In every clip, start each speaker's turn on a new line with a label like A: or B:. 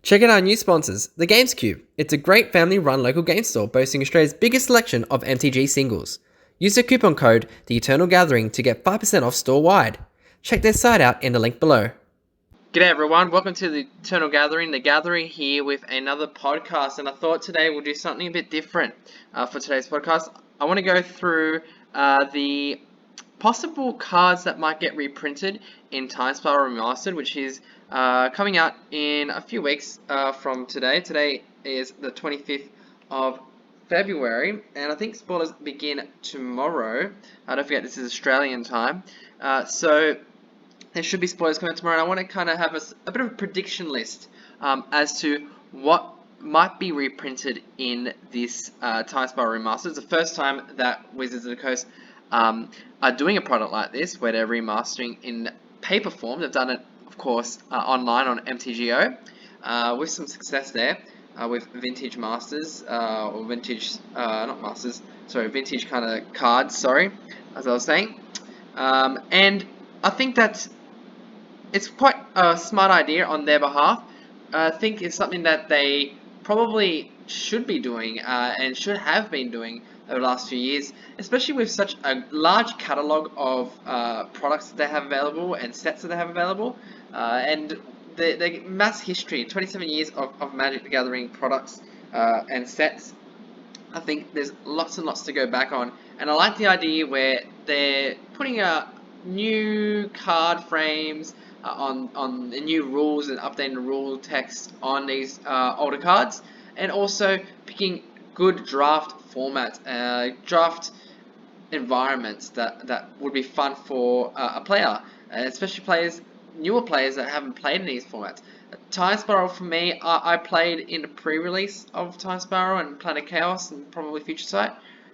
A: Check out our new sponsors, The Games Cube. It's a great family-run local game store boasting Australia's biggest selection of MTG singles. Use the coupon code The Eternal Gathering to get 5% off store-wide. Check their site out in the link below. G'day everyone, welcome to the Eternal Gathering. The Gathering here with another podcast, and I thought today we'll do something a bit different for today's podcast. I want to go through the possible cards that might get reprinted in Time Spiral Remastered, which is coming out in a few weeks from today. Today is the 25th of February, and I think spoilers begin tomorrow. Don't forget, this is Australian time. So there should be spoilers coming out tomorrow, and I want to kind of have a bit of a prediction list as to what might be reprinted in this Time Spiral Remastered. It's the first time that Wizards of the Coast are doing a product like this, where they're remastering in paper form. They've done it, of course, online on MTGO, with some success there, with Vintage Masters, or Vintage, not Masters, sorry, Vintage kind of cards, sorry, as I was saying. And I think that it's quite a smart idea on their behalf. I think it's something that they probably should be doing and should have been doing over the last few years, especially with such a large catalogue of products that they have available and sets that they have available, and the mass history, 27 years of Magic the Gathering products and sets. I think there's lots and lots to go back on, and I like the idea where they're putting new card frames on the new rules and updating the rule text on these older cards, and also picking good draft formats, draft environments that would be fun for a player, especially newer players that haven't played in these formats. Time Spiral, for me, I played in the pre-release of Time Spiral and Planet Chaos and probably Future Sight,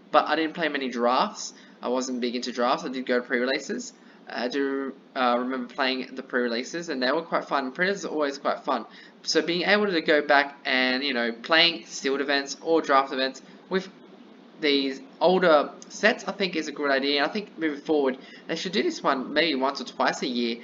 A: but I didn't play many drafts. I wasn't big into drafts. I did go to pre-releases. I do remember playing the pre-releases, and they were quite fun. Pre-releases are always quite fun. So being able to go back and, playing sealed events or draft events with these older sets, I think is a good idea. And I think moving forward, they should do this one maybe once or twice a year.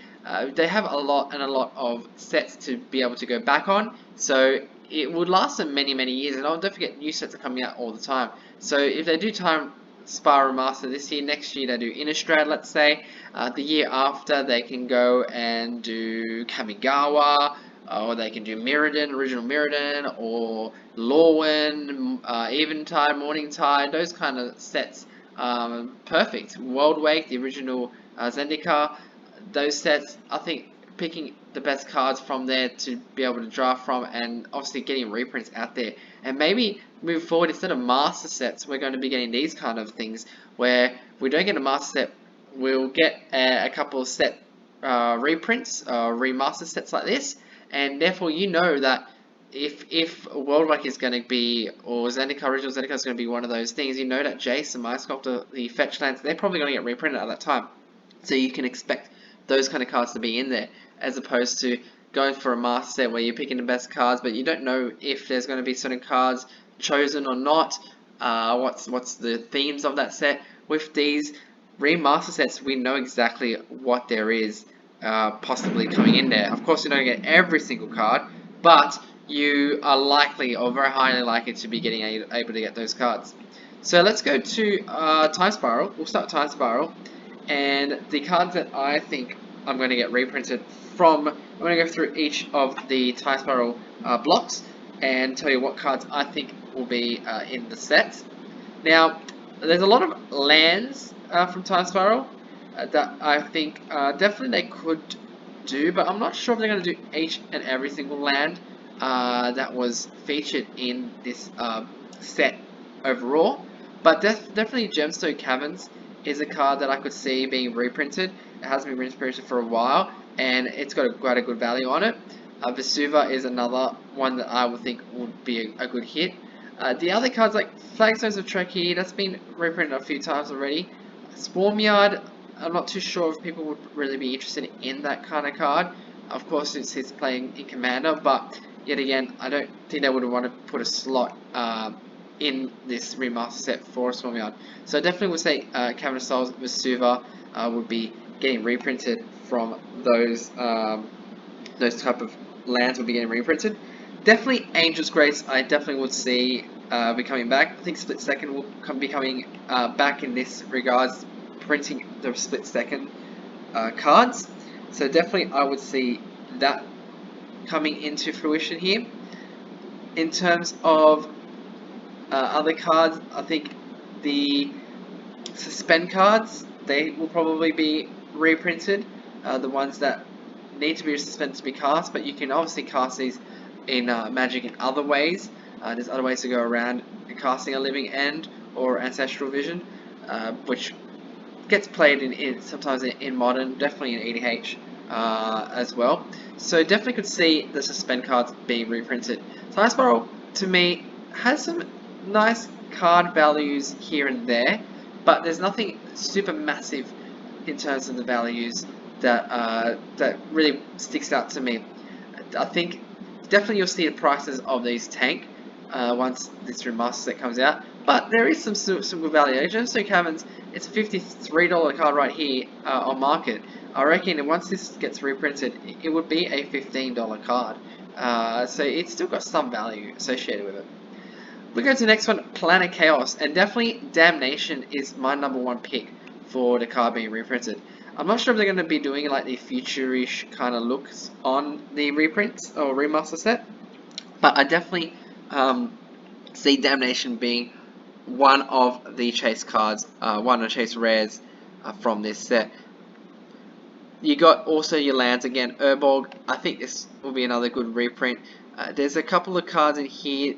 A: They have a lot of sets to be able to go back on, so it would last them many years. And don't forget, new sets are coming out all the time. So if they do Time Spiral Remaster this year, next year they do Innistrad, let's say. The year after they can go and do Kamigawa, or they can do Mirrodin, original Mirrodin, or Lorwyn, Eventide, Morningtide, those kind of sets. Perfect. Worldwake, the original Zendikar, those sets, I think picking the best cards from there to be able to draft from, and obviously getting reprints out there. And maybe move forward, instead of master sets, we're going to be getting these kind of things, where if we don't get a master set, we'll get a couple of set reprints, remaster sets like this, and therefore that if Worldwake is going to be, or Zendikar, original Zendikar is going to be one of those things, that Jace and Mind Sculptor, the fetch lands, they're probably going to get reprinted at that time. So you can expect those kind of cards to be in there, as opposed to going for a master set where you're picking the best cards, but you don't know if there's going to be certain cards chosen or not. What's the themes of that set? With these remaster sets, we know exactly what there is possibly coming in there. Of course, you don't get every single card, but you are likely, or very highly likely, to be able to get those cards. So let's go to Time Spiral. We'll start Time Spiral, and the cards that I think I'm going to get reprinted from, I'm going to go through each of the Time Spiral blocks and tell you what cards I think will be in the set. Now, there's a lot of lands from Time Spiral that I think definitely they could do, but I'm not sure if they're going to do each and every single land that was featured in this set overall. But definitely Gemstone Caverns is a card that I could see being reprinted. It hasn't been reprinted for a while, and it's got quite a good value on it. Vesuva is another one that I would think would be a good hit. The other cards like Flagstones of Trekkie, that's been reprinted a few times already. Swarmyard, I'm not too sure if people would really be interested in that kind of card. Of course, since he's playing in Commander, but yet again, I don't think they would want to put a slot in this remaster set for Swarmyard. So I definitely would say Cavern of Souls, Vesuva would be getting reprinted from those type of lands will be getting reprinted. Definitely Angel's Grace, I definitely would see be coming back. I think Split Second will be coming back in this regards, printing the Split Second cards. So definitely I would see that coming into fruition here. In terms of other cards, I think the Suspend cards, they will probably be reprinted. The ones that need to be suspended to be cast, but you can obviously cast these in Magic in other ways. There's other ways to go around casting a Living End or Ancestral Vision, which gets played in sometimes in Modern, definitely in EDH as well. So definitely could see the Suspend cards being reprinted. Time Spiral, to me, has some nice card values here and there, but there's nothing super massive in terms of the values that really sticks out to me. I think definitely you'll see the prices of these tank once this remaster set comes out, but there is some good value. Agent of Caverns, it's a $53 card right here on market. I reckon once this gets reprinted, it would be a $15 card. So it's still got some value associated with it. We go to the next one, Planet Chaos, and definitely Damnation is my #1 pick for the card being reprinted. I'm not sure if they're going to be doing like the future-ish kind of looks on the reprints or remaster set, but I definitely see Damnation being one of the chase cards, one of the chase rares from this set. You got also your lands again, Urborg. I think this will be another good reprint. There's a couple of cards in here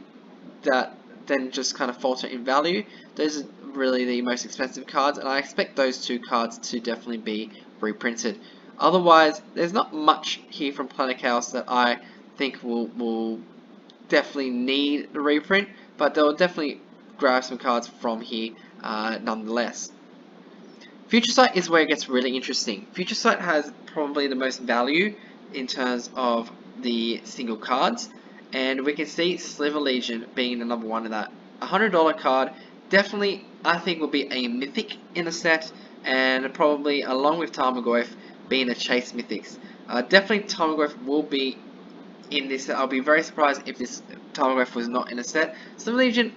A: that then just kind of falter in value. Those are really the most expensive cards, and I expect those two cards to definitely be reprinted. Otherwise, there's not much here from Planet Chaos that I think will definitely need a reprint, but they'll definitely grab some cards from here nonetheless. Future Sight is where it gets really interesting. Future Sight has probably the most value in terms of the single cards, and we can see Sliver Legion being the #1 of that. $100 card, definitely I think will be a mythic in the set, and probably along with Tarmogoyf being a chase mythics. Definitely Tarmogoyf will be in this set. I'll be very surprised if this Tarmogoyf was not in a set. Sliver Legion,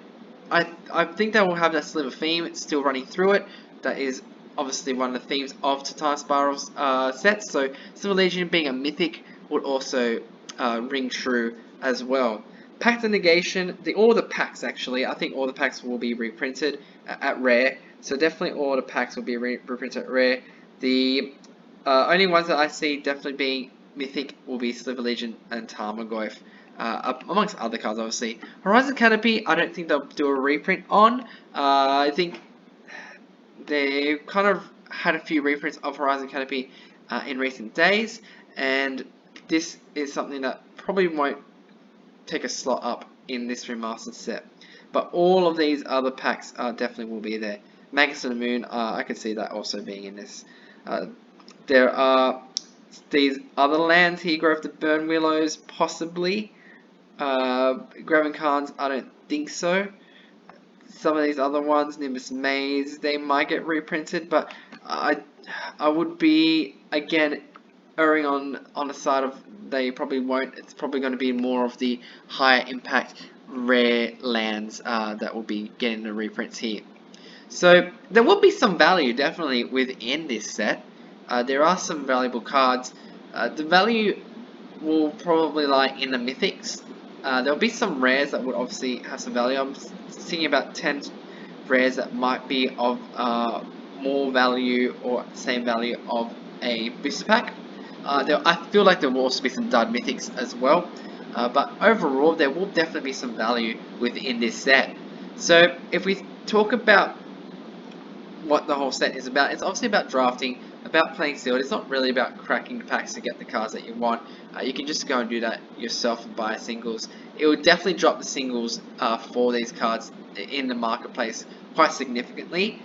A: I think they will have that Sliver theme still running through it. That is obviously one of the themes of Time Spiral's sets, so Sliver Legion being a mythic would also ring true as well. Pact of Negation, all the packs actually, I think all the packs will be reprinted at Rare, so definitely all the packs will be reprinted at Rare. The only ones that I see definitely being mythic will be Sliver Legion and Tarmogoyf, amongst other cards obviously. Horizon Canopy, I don't think they'll do a reprint on. I think they kind of had a few reprints of Horizon Canopy in recent days, and this is something that probably won't take a slot up in this remastered set. But all of these other packs definitely will be there. Magus of the Moon, I could see that also being in this. There are these other lands here, Grove the Burn Willows, possibly. Graven Khans, I don't think so. Some of these other ones, Nimbus Maze, they might get reprinted, but I would be, again, erring on the side of they probably won't. It's probably going to be more of the higher impact rare lands that will be getting the reprints here. So there will be some value definitely within this set. There are some valuable cards. The value will probably lie in the mythics. There'll be some rares that would obviously have some value. I'm thinking about 10 rares that might be of more value or same value of a booster pack. I feel like there will also be some dud mythics as well. But overall, there will definitely be some value within this set. So if we talk about what the whole set is about, it's obviously about drafting, about playing sealed. It's not really about cracking the packs to get the cards that you want. You can just go and do that yourself and buy singles. It will definitely drop the singles for these cards in the marketplace quite significantly.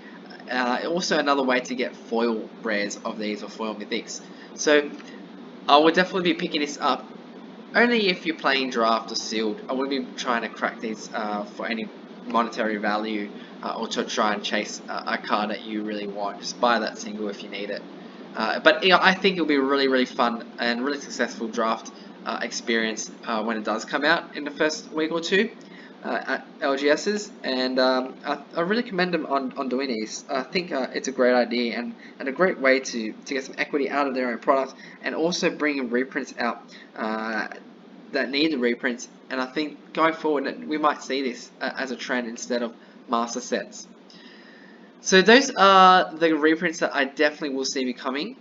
A: Also another way to get foil rares of these or foil mythics. So I would definitely be picking this up only if you're playing draft or sealed. I wouldn't be trying to crack these for any monetary value or to try and chase a card that you really want. Just buy that single if you need it. But you know, I think it'll be a really fun and really successful draft experience when it does come out in the first week or two at LGSs, and I really commend them on doing these. I think it's a great idea and a great way to get some equity out of their own product, and also bringing reprints out that need the reprints. And I think going forward that we might see this as a trend instead of master sets. So those are the reprints that I definitely will see becoming.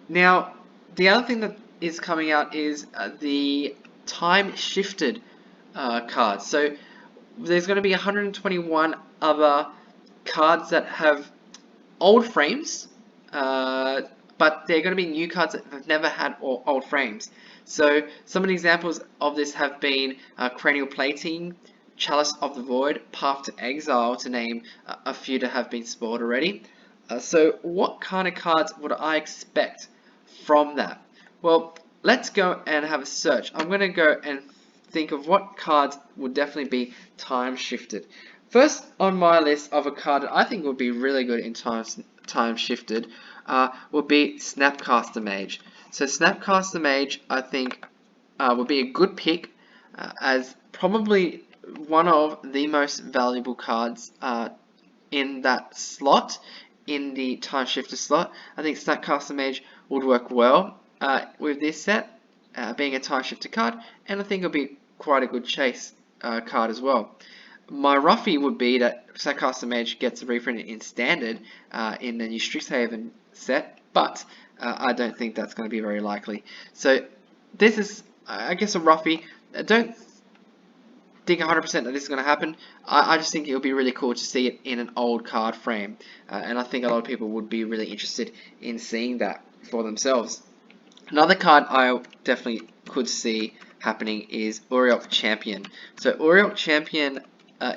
A: Now, the other thing that is coming out is the time shifted cards. So there's going to be 121 other cards that have old frames, but they're going to be new cards that have never had old frames. So some of the examples of this have been Cranial Plating, Chalice of the Void, Path to Exile, to name a few that have been spoiled already. So what kind of cards would I expect from that? Well, let's go and have a search. I'm going to go and think of what cards would definitely be time shifted. First on my list of a card that I think would be really good in time shifted would be Snapcaster Mage. So Snapcaster Mage, I think, would be a good pick as probably one of the most valuable cards in that slot, in the time shifter slot. I think Snapcaster Mage would work well with this set, being a time shifter card, and I think it'll be quite a good chase card as well. My roughie would be that Snapcaster Mage gets reprinted in standard in the new Strixhaven set, but I don't think that's going to be very likely. So this is, I guess, a roughie. I don't think 100% that this is going to happen. I just think it would be really cool to see it in an old card frame, and I think a lot of people would be really interested in seeing that for themselves. Another card I definitely could see happening is Oreo Champion. So Oreo Champion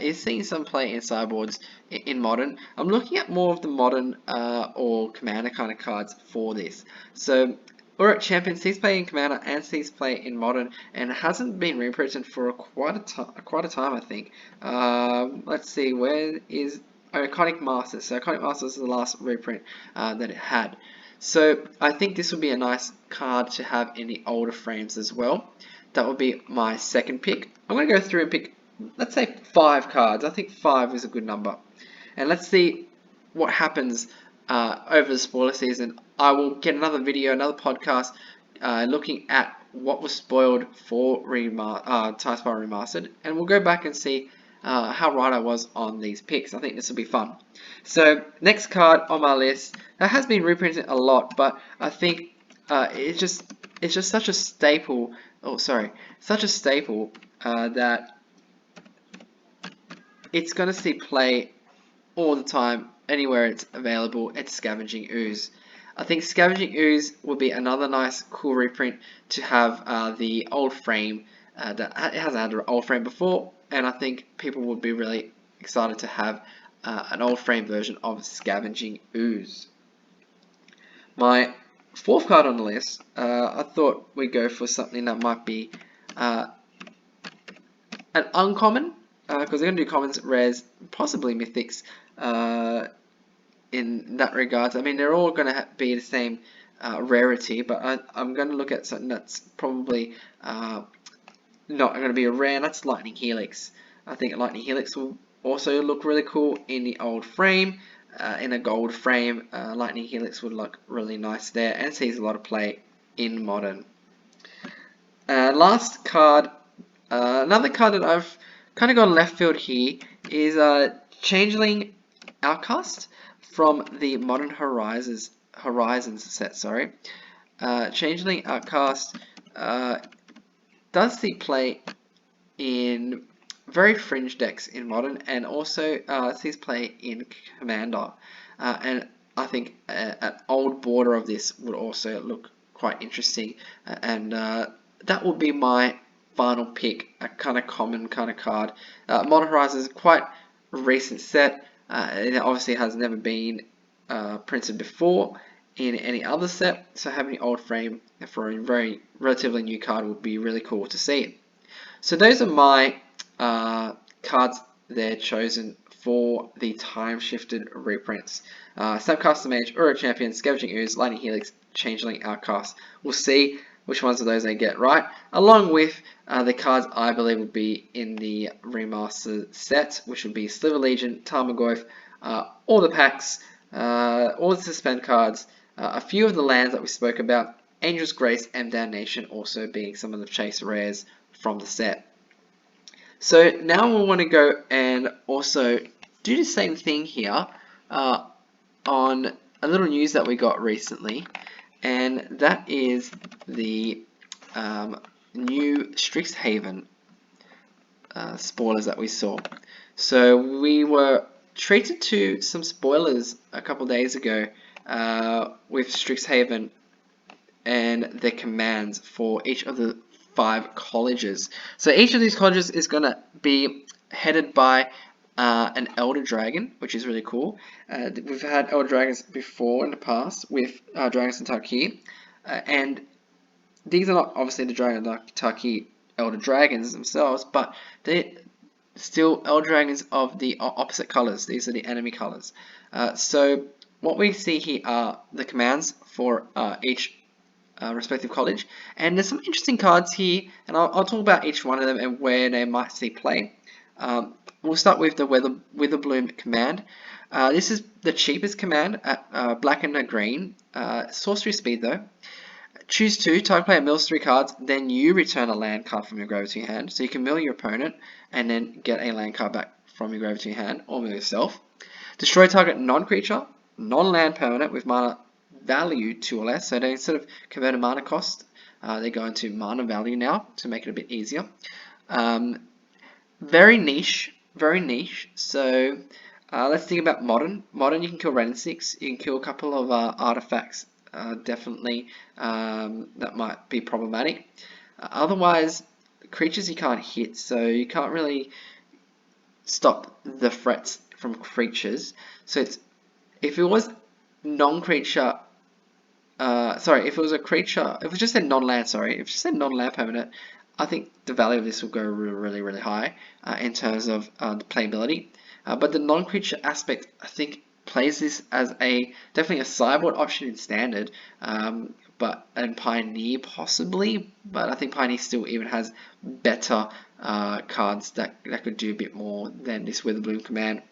A: is seeing some play in sideboards in Modern. I'm looking at more of the Modern or Commander kind of cards for this. So Oreo Champion sees play in Commander and sees play in Modern, and hasn't been reprinted for quite a time, I think. Let's see, where is Iconic Masters? So Iconic Masters is the last reprint that it had. So I think this would be a nice card to have in the older frames as well. That would be my second pick. I'm going to go through and pick, let's say, 5 cards. I think 5 is a good number. And let's see what happens over the spoiler season. I will get another video, another podcast, looking at what was spoiled for Time Spiral Remastered. And we'll go back and see how right I was on these picks. I think this will be fun. So next card on my list that has been reprinted a lot, but I think it's just such a staple. Oh, sorry, such a staple that it's gonna see play all the time, anywhere it's available. It's Scavenging Ooze. I think Scavenging Ooze would be another nice, cool reprint to have the old frame that it hasn't had an old frame before, and I think people would be really excited to have an old frame version of Scavenging Ooze. My fourth card on the list, I thought we'd go for something that might be an uncommon, because they're going to do commons, rares, possibly mythics in that regard. I mean, they're all going to be the same rarity, but I'm going to look at something that's probably not going to be a rare, and that's Lightning Helix. I think Lightning Helix will also look really cool in the old frame. In a gold frame, Lightning Helix would look really nice there, and sees a lot of play in Modern. Last card, another card that I've kind of gone left field here is Changeling Outcast from the Modern Horizons set. Sorry, Changeling Outcast does see play in very fringe decks in Modern, and also sees play in Commander, and I think an old border of this would also look quite interesting, and that would be my final pick, a kind of common kind of card. Modern Horizons is quite a recent set. It obviously has never been printed before in any other set, so having the old frame for a very relatively new card would be really cool to see. So those are my cards there chosen for the time-shifted reprints. Snapcaster Mage, Oreo Champion, Scavenging Ooze, Lightning Helix, Changeling Outcast. We'll see which ones of those they get right, along with the cards I believe will be in the remastered set, which would be Sliver Legion, Tarmogoyf, all the packs, all the suspend cards, a few of the lands that we spoke about, Angel's Grace and Damnation also being some of the chase rares from the set. So now we want to go and also do the same thing here on a little news that we got recently, and that is the new Strixhaven spoilers that we saw. So we were treated to some spoilers a couple days ago with Strixhaven and their commands for each of the 5 colleges. So each of these colleges is going to be headed by an Elder Dragon, which is really cool. We've had Elder Dragons before in the past with Dragons and Tarkir, and these are not obviously the Dragon and Tarkir Elder Dragons themselves, but they're still Elder Dragons of the opposite colors. These are the enemy colors. So what we see here are the commands for each respective college, and there's some interesting cards here, and I'll talk about each one of them and where they might see play. We'll start with the Witherbloom command. This is the cheapest command at black and a green. Sorcery speed though. Choose 2, target player mills 3 cards, then you return a land card from your grave to your hand. So you can mill your opponent and then get a land card back from your grave to your hand, or mill yourself. Destroy target non-creature, non-land permanent with mana value 2 or less. So they instead of convert a mana cost, they go into mana value now to make it a bit easier. Very niche, very niche. So let's think about modern. Modern, you can kill red and 6. You can kill a couple of artifacts. Definitely that might be problematic. Otherwise, creatures you can't hit, so you can't really stop the threats from creatures. So it's, if it was non-creature, sorry, if it was a creature, if it just said non-land, sorry, if it just said non-land permanent, I think the value of this will go really, really high in terms of the playability. But the non-creature aspect, I think, plays this as definitely a sideboard option in standard, but in Pioneer possibly. But I think Pioneer still even has better cards that could do a bit more than this Witherbloom command.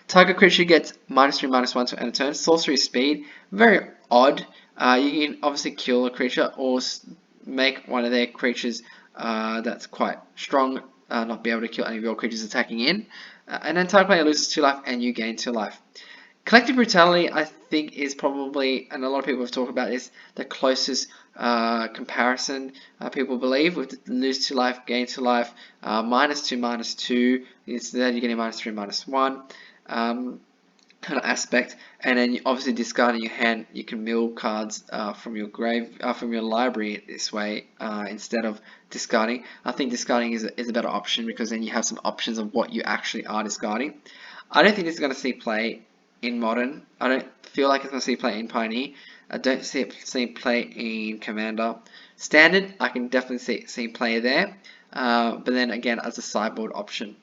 A: Target creature gets -3/-1 to end a turn. Sorcery speed, very odd. You can obviously kill a creature or make one of their creatures that's quite strong not be able to kill any of your creatures attacking in. And then target player loses 2 life and you gain 2 life. Collective Brutality, I think, is probably, and a lot of people have talked about this, the closest comparison people believe, with lose 2 life, gain 2 life, -2/-2, instead you're getting -3/-1 kind of aspect, and then obviously discarding your hand, you can mill cards from your from your library this way instead of discarding. I think discarding is a better option because then you have some options of what you actually are discarding. I don't think this is going to see play in Modern. I don't feel like it's going to see play in Pioneer. I don't see it play in Commander. Standard, I can definitely see play there, but then again as a sideboard option.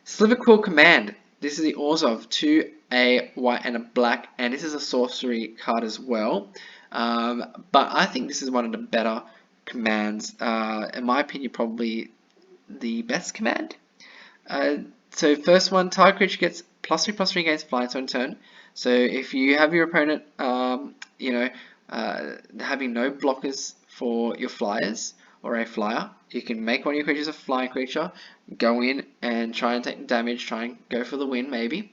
A: Sliverquill Command. This is the Orzhov, 2 a white and a black, and this is a sorcery card as well. But I think this is one of the better commands. In my opinion, probably the best command. So first one, target creature gets +3/+3 against flying on turn. So if you have your opponent, having no blockers for your flyers or a flyer, you can make one of your creatures a flying creature, go in and try and take damage, try and go for the win maybe.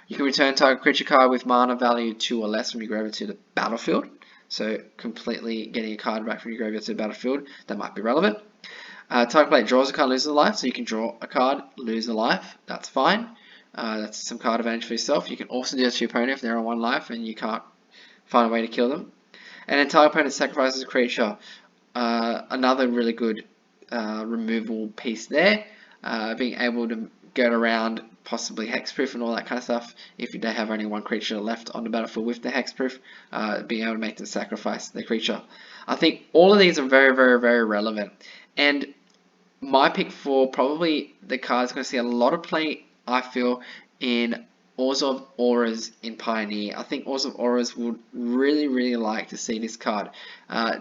A: You can return target creature card with mana value 2 or less from your graveyard to the battlefield. So completely getting a card back from your graveyard to the battlefield, that might be relevant. Target player draws a card, loses a life, so you can draw a card, lose a life, that's fine. That's some card advantage for yourself. You can also do this to your opponent if they're on 1 life and you can't find a way to kill them. And then target opponent sacrifices a creature. Another really good removal piece there. Being able to get around possibly hexproof and all that kind of stuff. If they have only 1 creature left on the battlefield with the hexproof, being able to make them sacrifice the creature. I think all of these are very, very, very relevant. And my pick for probably the card is going to see a lot of play, I feel, in Ores of Auras in Pioneer. I think Ores of Auras would really like to see this card.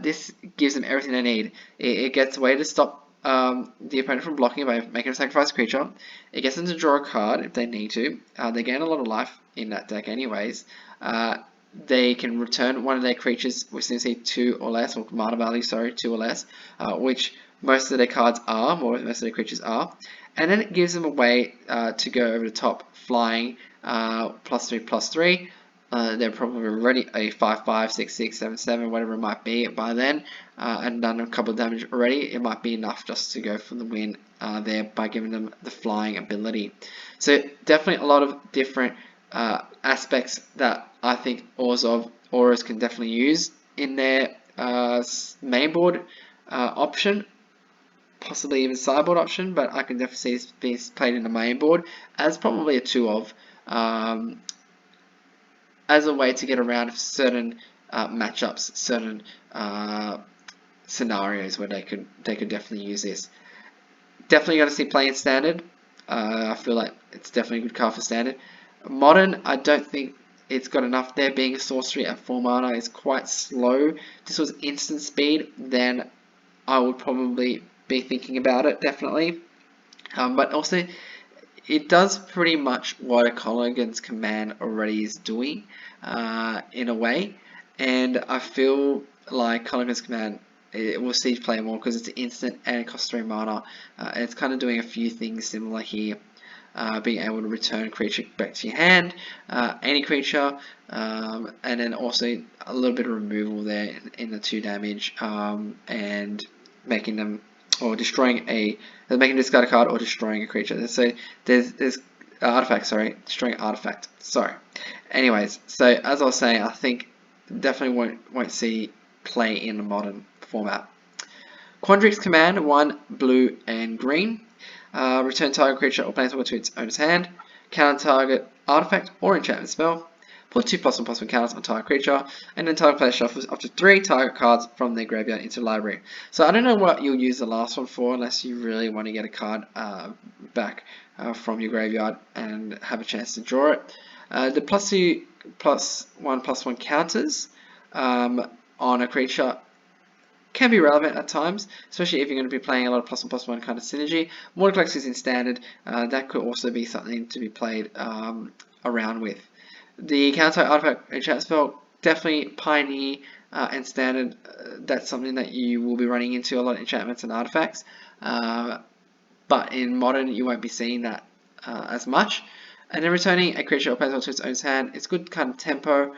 A: This gives them everything they need. It gets a way to stop the opponent from blocking by making a sacrifice creature. It gets them to draw a card if they need to. They gain a lot of life in that deck anyways. They can return one of their creatures with CMC 2 or less, or mana value, sorry, 2 or less, which most of their cards are, most of their creatures are. And then it gives them a way to go over the top, flying, +3/+3. They're probably already a 5/5, 6/6, 7/7, whatever it might be by then, and done a couple of damage already. It might be enough just to go for the win there by giving them the flying ability. So definitely a lot of different aspects that I think Auras can definitely use in their main board option. Possibly even sideboard option, but I can definitely see this played in the main board as probably a 2-of, as a way to get around certain matchups, certain scenarios where they could definitely use this. Definitely going to see play in standard. I feel like it's definitely a good card for standard. Modern, I don't think it's got enough there. Being a sorcery at 4 mana is quite slow. This was instant speed, then I would probably be thinking about it, definitely. But also, it does pretty much what a Cryptic Command already is doing, in a way. And I feel like Cryptic Command, it will see play more because it's instant and it costs 3 mana. And it's kind of doing a few things similar here. Being able to return a creature back to your hand, any creature, and then also a little bit of removal there in the 2 damage, and making them, or destroying making them discard a card or destroying a creature. So there's artifact, sorry, destroying an artifact. Sorry. Anyways, so as I was saying, I think definitely won't see play in the modern format. Cryptic Command, 1 blue and green. Return target creature or planeswalker to its owner's hand. Counter target artifact or enchantment spell. Put 2/1/1 counters on target creature, and then target player shuffles up to 3 target cards from their graveyard into the library. So I don't know what you'll use the last one for, unless you really want to get a card back from your graveyard and have a chance to draw it. The +2/+1/+1 counters on a creature can be relevant at times, especially if you're going to be playing a lot of +1/+1 kind of synergy. Mortal Collectors in standard, that could also be something to be played around with. The counter artifact enchant spell, definitely Pioneer and standard. That's something that you will be running into, a lot of enchantments and artifacts. But in modern, you won't be seeing that as much. And then returning a creature or planeswalker to its own hand, it's good kind of tempo.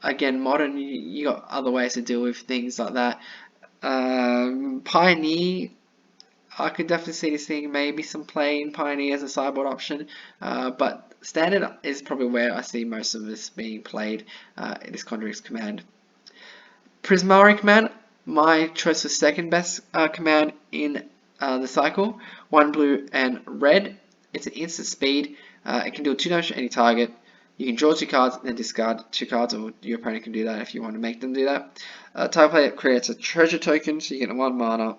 A: Again, modern, you got other ways to deal with things like that. Pioneer, I could definitely see this thing, maybe some play in Pioneer as a sideboard option, but standard is probably where I see most of this being played in this Cryptic Command. Prismari Command, my choice for second best command in the cycle. 1 blue and red. It's an instant speed. It can do 2 damage to any target. You can draw 2 cards and then discard 2 cards, or your opponent can do that if you want to make them do that. Target player creates a treasure token, so you get 1 mana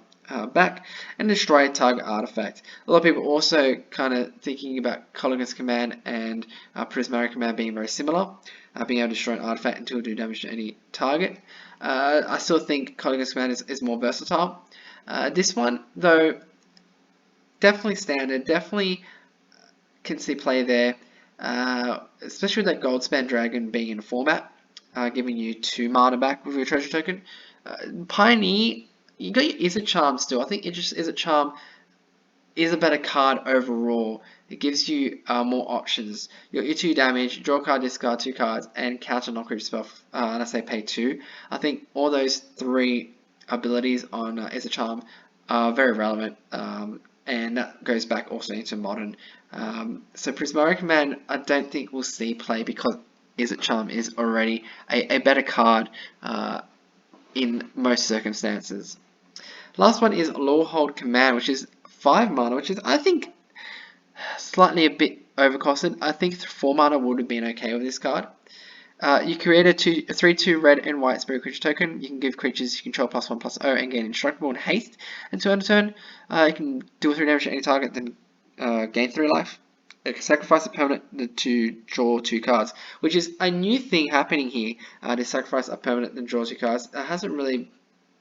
A: back, and destroy a target artifact. A lot of people also kind of thinking about Cryptic Command and Prismari Command being very similar, being able to destroy an artifact until do damage to any target. I still think Cryptic Command is more versatile. This one, though, definitely standard, definitely can see play there, especially with that Goldspan Dragon being in the format, giving you 2 mana back with your treasure token. Pioneer, you got your Izzet Charm still. I think Izzet Charm is a better card overall. It gives you more options. You got your 2 damage, draw a card, discard 2 cards, and counter non-creature spell, and I say pay 2. I think all those 3 abilities on Izzet Charm are very relevant, and that goes back also into modern. So Prismari Command, I don't think we'll see play because Izzet Charm is already a better card in most circumstances. Last one is Lawhold Command, which is 5 mana, which is, I think, slightly a bit overcosted. I think 4 mana would have been okay with this card. You create a 3/2 red and white spirit creature token. You can give creatures you control +1/+0 and gain indestructible and haste. And turn to turn, you can deal 3 damage to any target, then gain 3 life. sacrifice a permanent to draw 2 cards, which is a new thing happening here. To sacrifice a permanent and draw 2 cards. It hasn't really,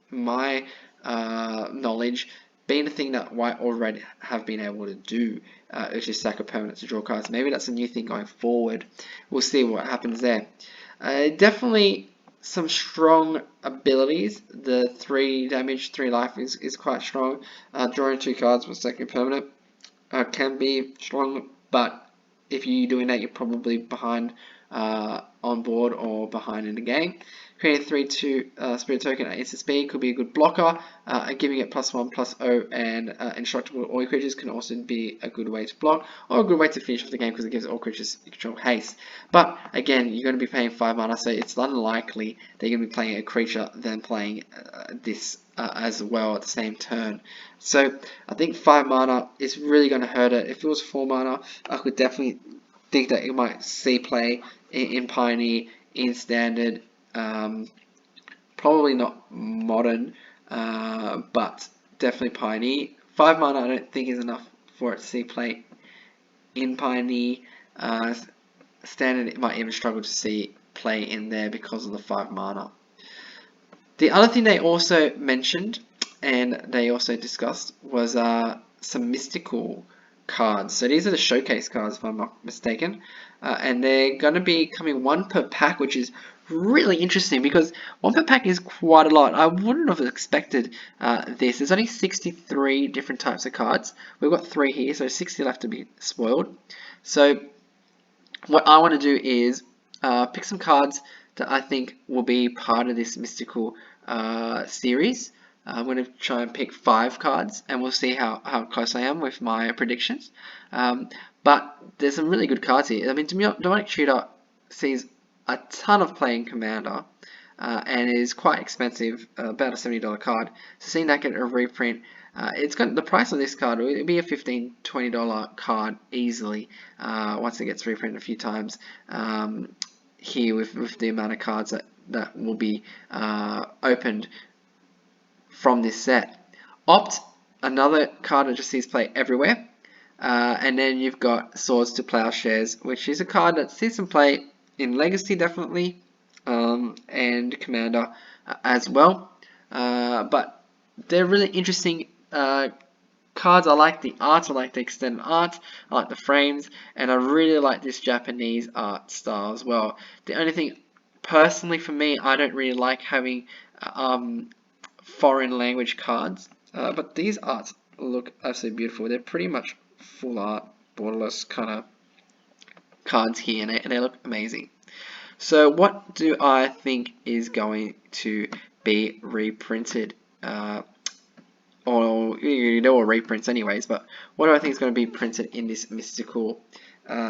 A: my knowledge, been a thing that White already have been able to do, is just sack a permanent to draw cards. Maybe that's a new thing going forward. We'll see what happens there. Definitely some strong abilities. The 3 damage, 3 life is quite strong. Drawing 2 cards with second permanent can be strong, but if you're doing that, you're probably behind on board or behind in the game. Creating 3/2 Spirit Token at instant speed could be a good blocker. Giving it +1/+0 and indestructible all creatures can also be a good way to block, or a good way to finish off the game because it gives all creatures control haste. But again, you're going to be paying 5 mana, so it's unlikely that you're going to be playing a creature then playing this as well at the same turn. So I think 5 mana is really going to hurt it. If it was 4 mana, I could definitely think that you might see play in Pioneer, in Standard, probably not Modern, but definitely Pioneer. 5 mana I don't think is enough for it to see play in Pioneer. Standard, it might even struggle to see play in there because of the 5 mana. The other thing they also mentioned, and they also discussed, was some mystical cards. So these are the showcase cards, if I'm not mistaken, and they're going to be coming 1 per pack, which is really interesting because 1 per pack is quite a lot. I wouldn't have expected this. There's only 63 different types of cards. We've got 3 here, so 60 left to be spoiled. So what I want to do is pick some cards that I think will be part of this mystical series. I'm going to try and pick 5 cards, and we'll see how close I am with my predictions. But there's some really good cards here. I mean, Demonic Tutor sees a ton of play in Commander, and is quite expensive, about a $70 card. So seeing that get a reprint, it's got the price of this card will be a $15, $20 card easily once it gets reprinted a few times. Here with the amount of cards that will be opened from this set. Opt, another card that just sees play everywhere. And then you've got Swords to Plowshares, which is a card that sees some play in Legacy definitely, and Commander as well. But they're really interesting cards. I like the art, I like the extended art, I like the frames, and I really like this Japanese art style as well. The only thing, personally for me, I don't really like having foreign language cards, but these arts look absolutely beautiful. They're pretty much full art, borderless kind of cards here, and they look amazing. So what do I think is going to be reprinted? Or you know, reprints anyways, but what do I think is going to be printed in this mystical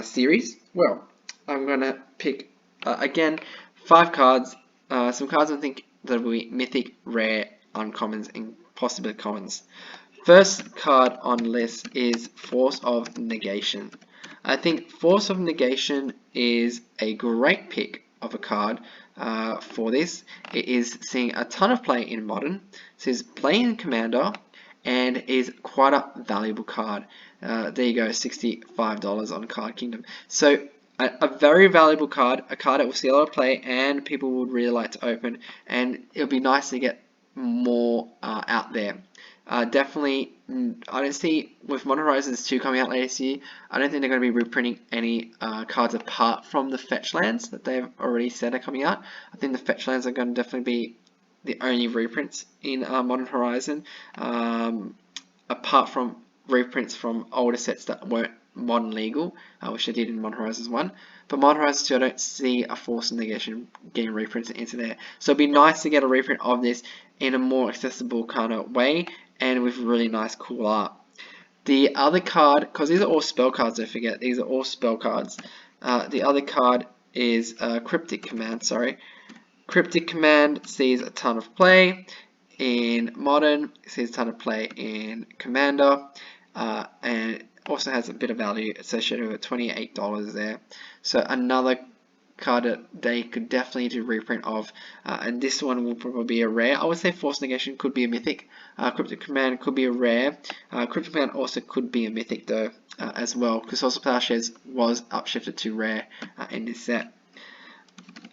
A: series? Well, I'm going to pick, again, 5 cards, some cards I think that will be mythic, rare, uncommons, and possibly commons. First card on the list is Force of Negation. I think Force of Negation is a great pick of a card for this. It is seeing a ton of play in Modern. It says play in Commander, and is quite a valuable card. There you go, $65 on Card Kingdom. So a very valuable card, a card that will see a lot of play and people would really like to open, and it would be nice to get more out there. Definitely, I don't see, with Modern Horizons 2 coming out later this year, I don't think they're going to be reprinting any cards apart from the fetch lands that they've already said are coming out. I think the fetch lands are going to definitely be the only reprints in Modern Horizon, apart from reprints from older sets that weren't Modern legal, which they did in Modern Horizons 1. But Modern Horizons 2, I don't see a Force of Negation getting reprinted into there. So it'd be nice to get a reprint of this in a more accessible kind of way, and with really nice cool art. The other card, because these are all spell cards, don't forget, these are all spell cards. The other card is Cryptic Command, sorry. Cryptic Command sees a ton of play in Modern, sees a ton of play in Commander, and also has a bit of value associated with $28 there. So another card that they could definitely do reprint of, and this one will probably be a rare. I would say Force Negation could be a mythic, Cryptic Command could be a rare, Cryptic Command also could be a mythic though as well, because also Plowshares was upshifted to rare in this set.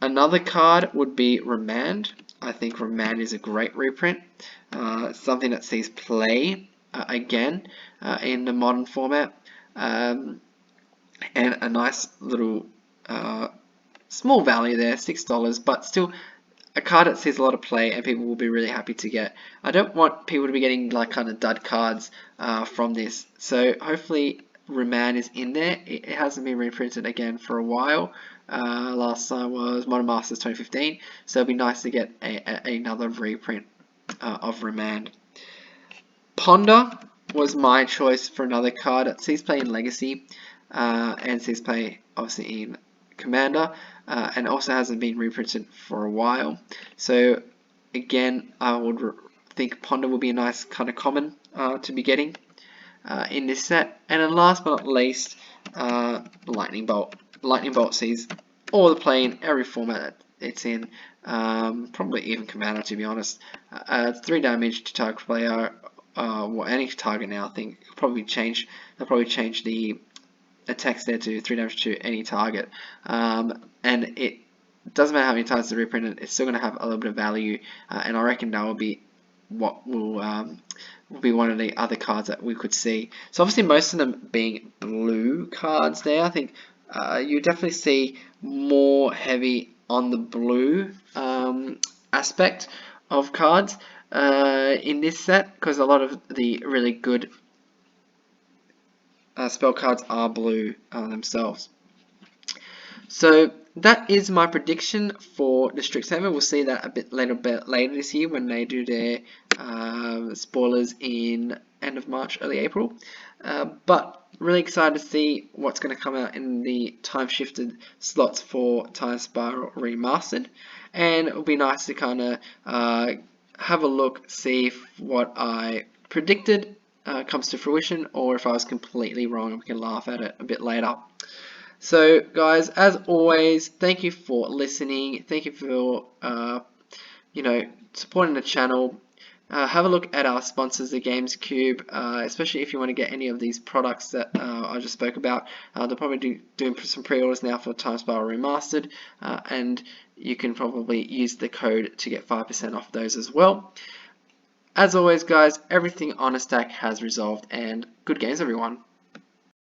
A: Another card would be Remand. I think Remand is a great reprint, something that sees play again in the modern format, and a nice little small value there, $6, but still a card that sees a lot of play and people will be really happy to get. I don't want people to be getting like kind of dud cards from this, so hopefully Remand is in there. It hasn't been reprinted again for a while. Last time was Modern Masters 2015, so it'll be nice to get another reprint of Remand. Ponder was my choice for another card that sees play in Legacy and sees play obviously in Commander, and also hasn't been reprinted for a while. So again, I would think Ponder will be a nice kind of common to be getting in this set. And then last but not least, Lightning Bolt. Lightning Bolt sees all the play in every format that it's in, probably even Commander to be honest. 3 damage to target player, well, any target now. I think they'll probably change the attacks there to 3 damage to any target, and it doesn't matter how many times they reprint it, it's still going to have a little bit of value, and I reckon that will be what will be one of the other cards that we could see. So obviously most of them being blue cards there, I think you definitely see more heavy on the blue aspect of cards in this set, because a lot of the really good spell cards are blue themselves. So that is my prediction for the Strixhaven. We'll see that a bit later this year when they do their spoilers in end of March, early April. But really excited to see what's going to come out in the time shifted slots for Time Spiral Remastered, and it'll be nice to kind of have a look, see if what I predicted comes to fruition, or if I was completely wrong and we can laugh at it a bit later. So guys, as always, thank you for listening. Thank you for supporting the channel. Have a look at our sponsors, the GamesCube, especially if you want to get any of these products that I just spoke about. They'll probably doing some pre-orders now for Time Spiral Remastered, and you can probably use the code to get 5% off those as well. As always guys, everything on a stack has resolved, and good games everyone.